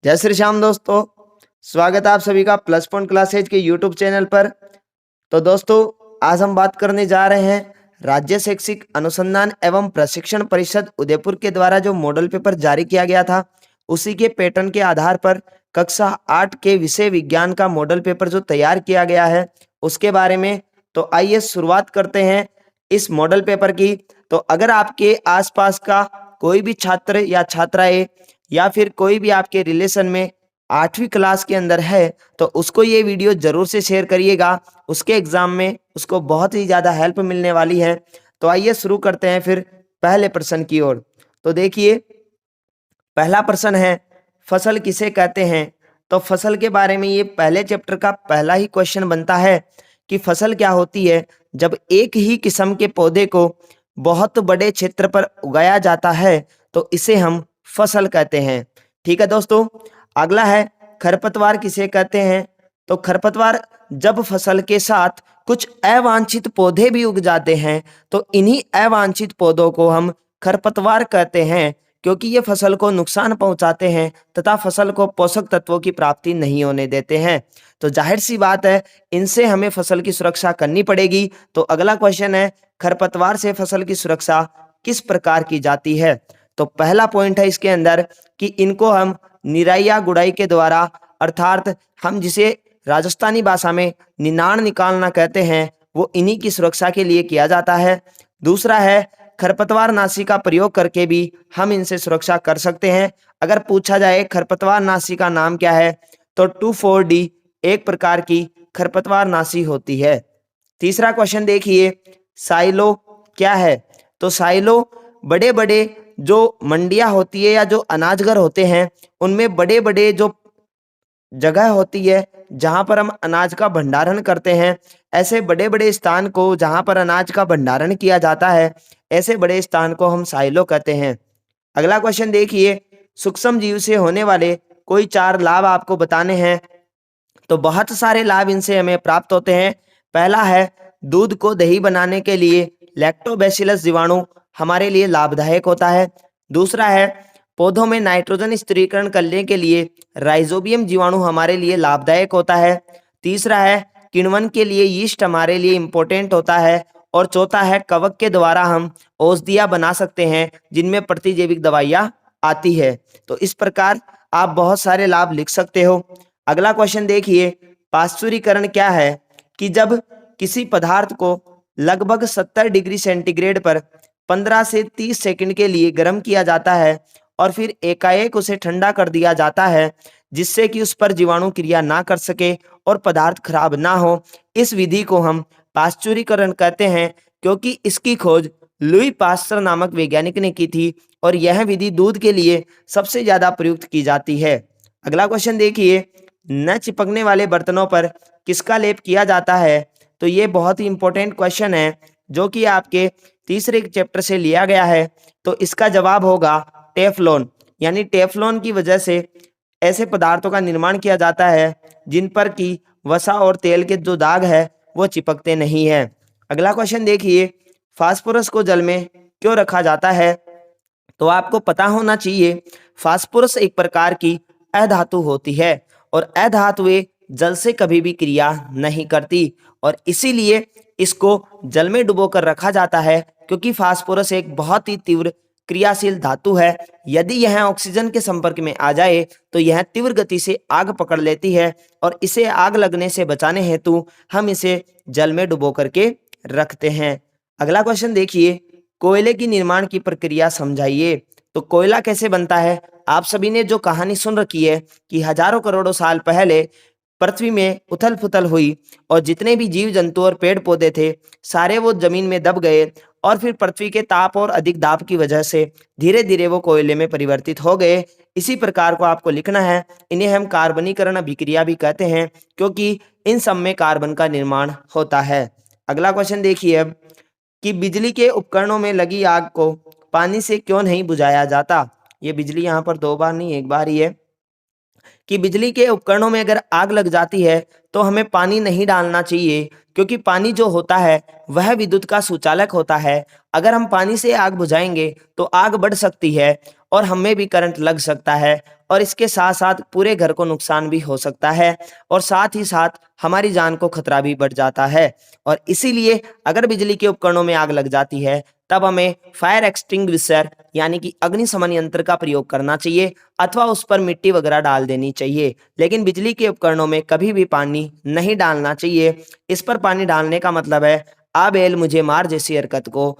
जय श्री श्याम दोस्तों, स्वागत है आप सभी का प्लस पॉइंट क्लासेज के यूट्यूब चैनल पर। तो दोस्तों, आज हम बात करने जा रहे हैं राज्य शैक्षिक अनुसंधान एवं प्रशिक्षण परिषद उदयपुर के द्वारा जो मॉडल पेपर जारी किया गया था, उसी के पैटर्न के आधार पर कक्षा 8 के विषय विज्ञान का मॉडल पेपर जो तैयार किया गया है उसके बारे में। तो आइए शुरुआत करते हैं इस मॉडल पेपर की। तो अगर आपके आसपास का कोई भी छात्र या छात्राएं या फिर कोई भी आपके रिलेशन में 8वीं क्लास के अंदर है तो उसको ये वीडियो जरूर से शेयर करिएगा। उसके एग्जाम में उसको बहुत ही ज़्यादा हेल्प मिलने वाली है। तो आइए शुरू करते हैं फिर पहले प्रश्न की ओर। तो देखिए, पहला प्रश्न है, फसल किसे कहते हैं। तो फसल के बारे में ये पहले चैप्टर का पहला ही क्वेश्चन बनता है कि फसल क्या होती है। जब एक ही किस्म के पौधे को बहुत बड़े क्षेत्र पर उगाया जाता है तो इसे हम फसल कहते हैं। ठीक है दोस्तों, अगला है, खरपतवार किसे कहते हैं। तो खरपतवार जब फसल के साथ कुछ अवांछित पौधे भी उग जाते हैं तो इन्हीं अवांछित पौधों को हम खरपतवार कहते हैं, क्योंकि ये फसल को नुकसान पहुंचाते हैं तथा फसल को पोषक तत्वों की प्राप्ति नहीं होने देते हैं। तो जाहिर सी बात है, इनसे हमें फसल की सुरक्षा करनी पड़ेगी। तो अगला क्वेश्चन है, खरपतवार से फसल की सुरक्षा किस प्रकार की जाती है। तो पहला पॉइंट है इसके अंदर कि इनको हम निराई या गुड़ाई के द्वारा, अर्थात हम जिसे राजस्थानी भाषा में निनाण निकालना कहते हैं, वो इन्हीं की सुरक्षा के लिए किया जाता है। दूसरा है, खरपतवार नाशी का प्रयोग करके भी हम इनसे सुरक्षा कर सकते हैं। अगर पूछा जाए खरपतवार नाशी का नाम क्या है तो 2,4-D एक प्रकार की खरपतवार नाशी होती है। तीसरा क्वेश्चन देखिए, साइलो क्या है। तो साइलो बड़े बड़े जो मंडियां होती है या जो अनाजघर होते हैं उनमें बड़े बड़े जो जगह होती है जहां पर हम अनाज का भंडारण करते हैं, ऐसे बड़े बड़े स्थान को जहां पर अनाज का भंडारण किया जाता है, ऐसे बड़े स्थान को हम साइलो कहते हैं। अगला क्वेश्चन देखिए, सूक्ष्म जीव से होने वाले कोई 4 लाभ आपको बताने हैं। तो बहुत सारे लाभ इनसे हमें प्राप्त होते हैं। पहला है, दूध को दही बनाने के लिए लैक्टोबैसिलस जीवाणु हमारे लिए लाभदायक होता है। दूसरा है, पौधों में नाइट्रोजन स्थिरीकरण करने के लिए राइजोबियम जीवाणु हमारे लिए लाभदायक होता है। तीसरा है, किण्वन के लिए यीस्ट हमारे लिए इंपॉर्टेंट होता है। और चौथा है, कवक के द्वारा हम औषधियां बना सकते हैं जिनमें प्रतिजैविक दवाइयां आती है। तो इस प्रकार आप बहुत सारे लाभ लिख सकते हो। अगला क्वेश्चन देखिए, पाश्चुरीकरण क्या है कि जब किसी पदार्थ को लगभग 70 डिग्री सेंटीग्रेड पर 15 से 30 सेकंड के लिए गर्म किया जाता है और फिर एकाएक उसे ठंडा कर दिया जाता है, जिससे कि उस पर जीवाणु क्रिया ना कर सके और पदार्थ खराब ना हो। इस विधि को हम पाश्चुरीकरण कहते हैं, क्योंकि इसकी खोज लुई पास्चर नामक वैज्ञानिक ने की थी और यह विधि दूध के लिए सबसे ज्यादा प्रयुक्त की जाती है। अगला क्वेश्चन देखिए, न चिपकने वाले बर्तनों पर किसका लेप किया जाता है। तो ये बहुत ही इंपॉर्टेंट क्वेश्चन है जो कि आपके तीसरे चैप्टर से लिया गया है। तो इसका जवाब होगा टेफ्लॉन। यानी टेफ्लॉन की वजह से ऐसे पदार्थों का निर्माण किया जाता है जिन पर की वसा और तेल के जो दाग है वो चिपकते नहीं है। अगला क्वेश्चन देखिए, फास्फोरस को जल में क्यों रखा जाता है। तो आपको पता होना चाहिए, फास्फोरस एक प्रकार की अधातु होती है और अधातुएं जल से कभी भी क्रिया नहीं करती और इसीलिए इसको जल में डुबो कर रखा जाता है, क्योंकि फास्फोरस एक बहुत ही तीव्र क्रियाशील धातु है। यदि यह ऑक्सीजन के संपर्क में आ जाए तो यह तीव्र गति से आग पकड़ लेती है और इसे आग लगने से बचाने हेतु हम इसे जल में डुबो करके रखते हैं। अगला क्वेश्चन देखिए, कोयले की निर्माण की प्रक्रिया समझाइए। तो कोयला कैसे बनता है। आप सभी ने जो कहानी सुन रखी है कि हजारों करोड़ों साल पहले पृथ्वी में उथल पुथल हुई और जितने भी जीव जंतु और पेड़ पौधे थे सारे वो जमीन में दब गए और फिर पृथ्वी के ताप और अधिक दाब की वजह से धीरे धीरे वो कोयले में परिवर्तित हो गए। इसी प्रकार को आपको लिखना है। इन्हें हम कार्बनीकरण अभिक्रिया भी कहते हैं, क्योंकि इन सब में कार्बन का निर्माण होता है। अगला क्वेश्चन देखिए अब, कि बिजली के उपकरणों में लगी आग को पानी से क्यों नहीं बुझाया जाता। ये बिजली यहाँ पर 2 बार नहीं 1 बार ही है कि बिजली के उपकरणों में अगर आग लग जाती है तो हमें पानी नहीं डालना चाहिए, क्योंकि पानी जो होता है वह विद्युत का सुचालक होता है। अगर हम पानी से आग बुझाएंगे तो आग बढ़ सकती है और हमें भी करंट लग सकता है और इसके साथ साथ पूरे घर को नुकसान भी हो सकता है और साथ ही साथ हमारी जान को खतरा भी बढ़ जाता है। और इसीलिए अगर बिजली के उपकरणों में आग लग जाती है तब हमें फायर एक्सटिंग्विशर यानी कि अग्निशमन यंत्र का प्रयोग करना चाहिए अथवा उस पर मिट्टी वगैरह डाल देनी चाहिए। लेकिन बिजली के उपकरणों में कभी भी पानी नहीं डालना चाहिए। इस पर पानी डालने का मतलब है आ बैल मुझे मार जैसी हरकत को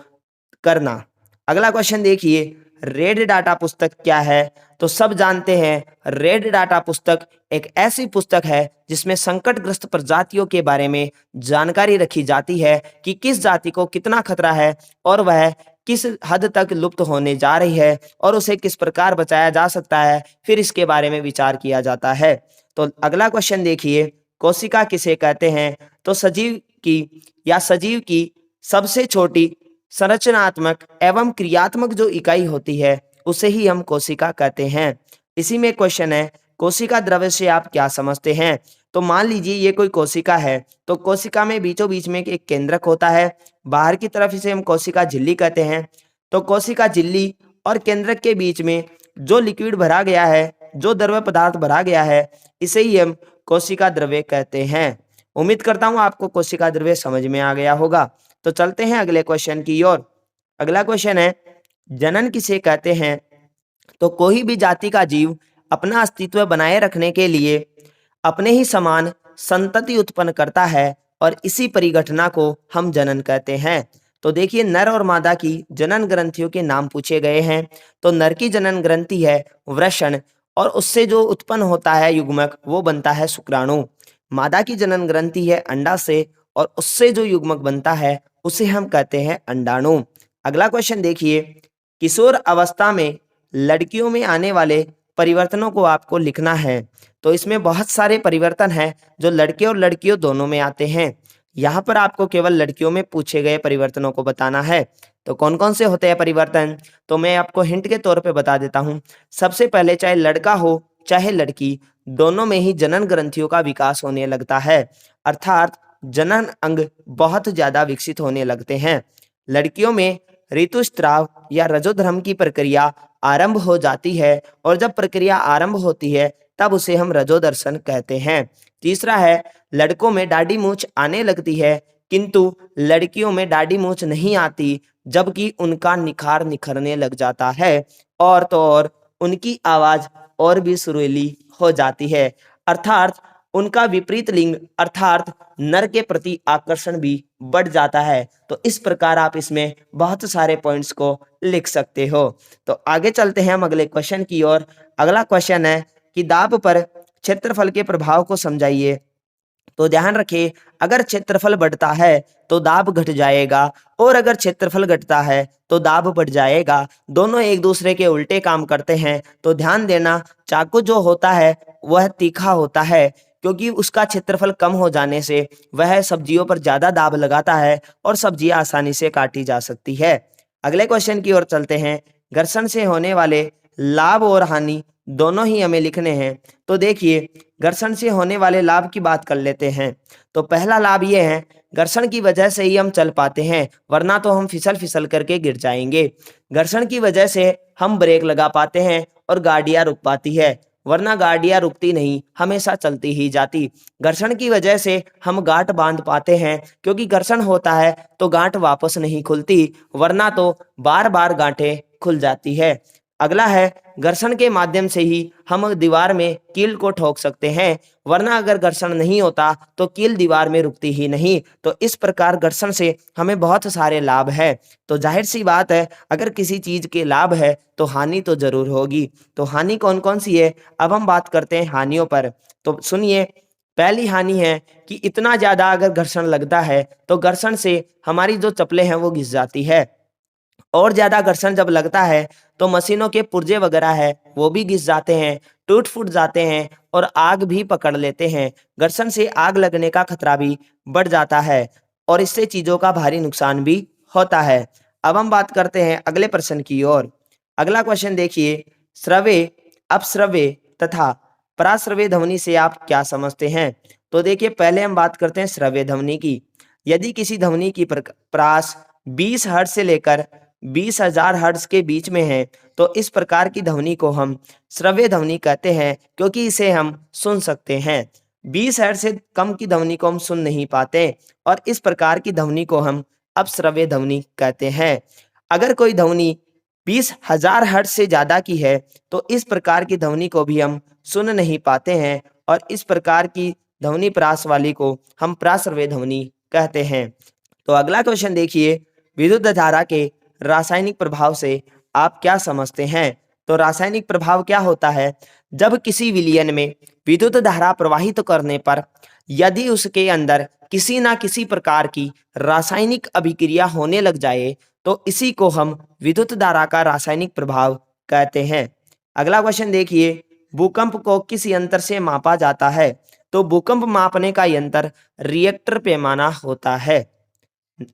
करना। अगला क्वेश्चन देखिए, रेड डाटा पुस्तक क्या है? तो सब जानते हैं रेड डाटा पुस्तक एक ऐसी पुस्तक है जिसमें संकटग्रस्त प्रजातियों के बारे में जानकारी रखी जाती है कि किस जाति को कितना खतरा है और वह किस हद तक लुप्त होने जा रही है और उसे किस प्रकार बचाया जा सकता है, फिर इसके बारे में विचार किया जाता है। तो अगला क्वेश्चन देखिए, कोशिका किसे कहते हैं? तो सजीव की या सजीव की सबसे छोटी संरचनात्मक एवं क्रियात्मक जो इकाई होती है उसे ही हम कोशिका कहते हैं। इसी में क्वेश्चन है, कोशिका द्रव्य से आप क्या समझते हैं? तो मान लीजिए ये कोई कोशिका है, तो कोशिका में बीचों बीच में एक केंद्रक होता है, बाहर की तरफ इसे हम कोशिका झिल्ली कहते हैं। तो कोशिका झिल्ली और केंद्रक के बीच में जो लिक्विड भरा गया है, जो द्रव्य पदार्थ भरा गया है, इसे ही हम कोशिका द्रव्य कहते हैं। उम्मीद करता हूं आपको कोशिका द्रव्य समझ में आ गया होगा। तो चलते हैं अगले क्वेश्चन की ओर। अगला क्वेश्चन है, जनन किसे कहते हैं? तो कोई भी जाति का जीव अपना अस्तित्व बनाए रखने के लिए अपने ही समान संतति उत्पन्न करता है और इसी परिघटना को हम जनन कहते हैं। तो देखिए, नर और मादा की जनन ग्रंथियों के नाम पूछे गए हैं। तो नर की जनन ग्रंथि है वृषण और उससे जो उत्पन्न होता है युग्मक वो बनता है शुक्राणु। मादा की जनन ग्रंथि है अंडा से और उससे जो युग्मक बनता है उसे हम कहते हैं अंडाणु। अगला क्वेश्चन देखिए, किशोर अवस्था में लड़कियों में आने वाले परिवर्तनों को आपको लिखना है। तो इसमें बहुत सारे परिवर्तन हैं जो लड़के और लड़कियों दोनों में आते हैं। यहाँ पर आपको केवल लड़कियों में पूछे गए परिवर्तनों को बताना है। तो कौन कौन से होते हैं परिवर्तन? तो मैं आपको हिंट के तौर पे बता देता हूँ। सबसे पहले, चाहे लड़का हो चाहे लड़की, दोनों में ही जनन ग्रंथियों का विकास होने लगता है, अर्थात जनन अंग बहुत ज्यादा विकसित होने लगते हैं। लड़कियों में ऋतुस्राव या रजोधर्म की प्रक्रिया आरंभ हो जाती है और जब प्रक्रिया आरंभ होती है तब उसे हम रजोदर्शन कहते हैं। तीसरा है, लड़कों में दाढ़ी मूंछ आने लगती है किंतु लड़कियों में दाढ़ी मूंछ नहीं आती, जबकि उनका निखार निखरने लग जाता है और तो और उनकी आवाज और भी सुरीली हो जाती है, अर्थात उनका विपरीत लिंग अर्थात नर के प्रति आकर्षण भी बढ़ जाता है। तो इस प्रकार आप इसमें बहुत सारे पॉइंट्स को लिख सकते हो। तो आगे चलते हैं हम अगले क्वेश्चन की ओर। अगला क्वेश्चन है कि दाब पर क्षेत्रफल के प्रभाव को समझाइए। तो ध्यान रखिए, अगर क्षेत्रफल बढ़ता है तो दाब घट जाएगा और अगर क्षेत्रफल घटता है तो दाब बढ़ जाएगा। दोनों एक दूसरे के उल्टे काम करते हैं। तो ध्यान देना, चाकू जो होता है वह तीखा होता है क्योंकि उसका क्षेत्रफल कम हो जाने से वह सब्जियों पर ज्यादा दाब लगाता है और सब्जियां आसानी से काटी जा सकती है। अगले क्वेश्चन की ओर चलते हैं। घर्षण से होने वाले लाभ और हानि दोनों ही हमें लिखने हैं। तो देखिए, घर्षण से होने वाले लाभ की बात कर लेते हैं। तो पहला लाभ ये है, घर्षण की वजह से ही हम चल पाते हैं, वरना तो हम फिसल फिसल करके गिर जाएंगे। घर्षण की वजह से हम ब्रेक लगा पाते हैं और गाड़ियां रुक पाती है, वरना गाड़ियां रुकती नहीं, हमेशा चलती ही जाती। घर्षण की वजह से हम गांठ बांध पाते हैं क्योंकि घर्षण होता है तो गांठ वापस नहीं खुलती, वरना तो बार बार गांठें खुल जाती है। अगला है, घर्षण के माध्यम से ही हम दीवार में कील को ठोक सकते हैं, वरना अगर घर्षण नहीं होता तो कील दीवार में रुकती ही नहीं। तो इस प्रकार घर्षण से हमें बहुत सारे लाभ है। तो जाहिर सी बात है, अगर किसी चीज के लाभ है तो हानि तो जरूर होगी। तो हानि कौन कौन सी है, अब हम बात करते हैं हानियों पर। तो सुनिए, पहली हानि है कि इतना ज्यादा अगर घर्षण लगता है तो घर्षण से हमारी जो चप्पलें हैं वो घिस जाती है और ज्यादा घर्षण जब लगता है तो मशीनों के पुर्जे वगैरह है वो भी घिस जाते हैं, टूट फूट जाते हैं और आग भी पकड़ लेते हैं। घर्षण से आग लगने का खतरा भी बढ़ जाता है और इससे चीजों का भारी नुकसान भी होता है। अब हम बात करते हैं अगले प्रश्न की ओर। अगला क्वेश्चन देखिए, श्रव्य, अपश्रव्य तथा पराश्रव्य ध्वनि से आप क्या समझते हैं? तो देखिए, पहले हम बात करते हैं श्रव्य ध्वनि की। यदि किसी ध्वनि की प्रकाश 20 हर्ट्ज से लेकर 20,000 हर्ट्ज के बीच में है तो इस प्रकार की ध्वनि को हम श्रव्य ध्वनि कहते हैं, क्योंकि इसे हम सुन सकते हैं। 20 हर्ट्ज से कम की ध्वनि को हम सुन नहीं पाते और इस प्रकार की ध्वनि को हम अपश्रव्य ध्वनि कहते हैं। अगर कोई ध्वनि 20,000 हर्ट्ज से ज़्यादा की है तो इस प्रकार की ध्वनि को भी हम सुन नहीं पाते हैं और इस प्रकार की ध्वनि प्रास वाली को हम प्राश्रव्य ध्वनि कहते हैं। तो अगला क्वेश्चन देखिए, विद्युत धारा के रासायनिक प्रभाव से आप क्या समझते हैं? तो रासायनिक प्रभाव क्या होता है? जब किसी विलयन में विद्युत धारा प्रवाहित करने पर यदि उसके अंदर किसी ना किसी प्रकार की रासायनिक अभिक्रिया होने लग जाए तो इसी को हम विद्युत धारा का रासायनिक प्रभाव कहते हैं। अगला क्वेश्चन देखिए, भूकंप को किस यंत्र से मापा जाता है? तो भूकंप मापने का यंत्र रिएक्टर पैमाना होता है।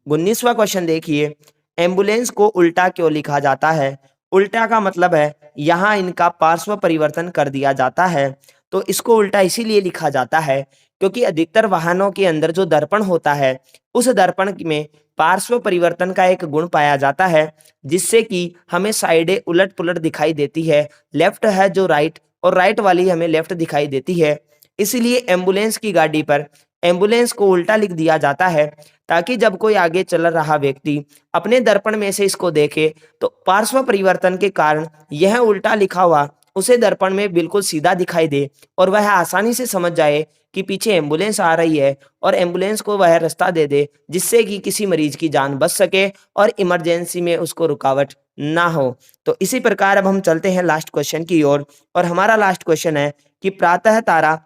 19वां क्वेश्चन देखिए, एम्बुलेंस को उल्टा क्यों लिखा जाता है? उल्टा का मतलब है यहाँ इनका पार्श्व परिवर्तन कर दिया जाता है, तो इसको उल्टा इसीलिए लिखा जाता है क्योंकि अधिकतर वाहनों के अंदर जो दर्पण होता है उस दर्पण में पार्श्व परिवर्तन का एक गुण पाया जाता है, जिससे कि हमें साइडें उलट पुलट दिखाई देती है। लेफ्ट है जो राइट और राइट वाली हमें लेफ्ट दिखाई देती है। इसीलिए एम्बुलेंस की गाड़ी पर एम्बुलेंस को उल्टा लिख दिया जाता है, ताकि जब कोई आगे चल रहा व्यक्ति अपने दर्पण में से इसको देखे तो पार्श्व परिवर्तन के कारण यह उल्टा लिखा हुआ उसे दर्पण में बिल्कुल सीधा दिखाई दे और वह आसानी से समझ जाए कि पीछे एम्बुलेंस आ रही है और एम्बुलेंस को वह रास्ता दे दे, जिससे कि किसी मरीज की जान बच सके और इमरजेंसी में उसको रुकावट ना हो। तो इसी प्रकार अब हम चलते हैं लास्ट क्वेश्चन की ओर और हमारा लास्ट क्वेश्चन है कि प्रातः तारा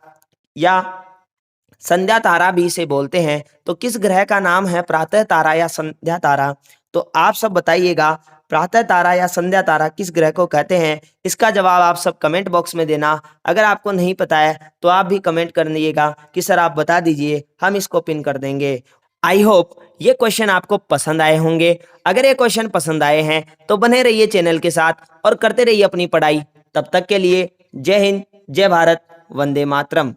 या संध्या तारा भी इसे बोलते हैं, तो किस ग्रह का नाम है प्रातः तारा या संध्या तारा? तो आप सब बताइएगा, प्रातः तारा या संध्या तारा किस ग्रह को कहते हैं? इसका जवाब आप सब कमेंट बॉक्स में देना। अगर आपको नहीं पता है तो आप भी कमेंट कर दीजिएगा कि सर आप बता दीजिए, हम इसको पिन कर देंगे। आई होप ये क्वेश्चन आपको पसंद आए होंगे। अगर ये क्वेश्चन पसंद आए हैं तो बने रहिए चैनल के साथ और करते रहिए अपनी पढ़ाई। तब तक के लिए जय हिंद, जय भारत, वंदे मातरम।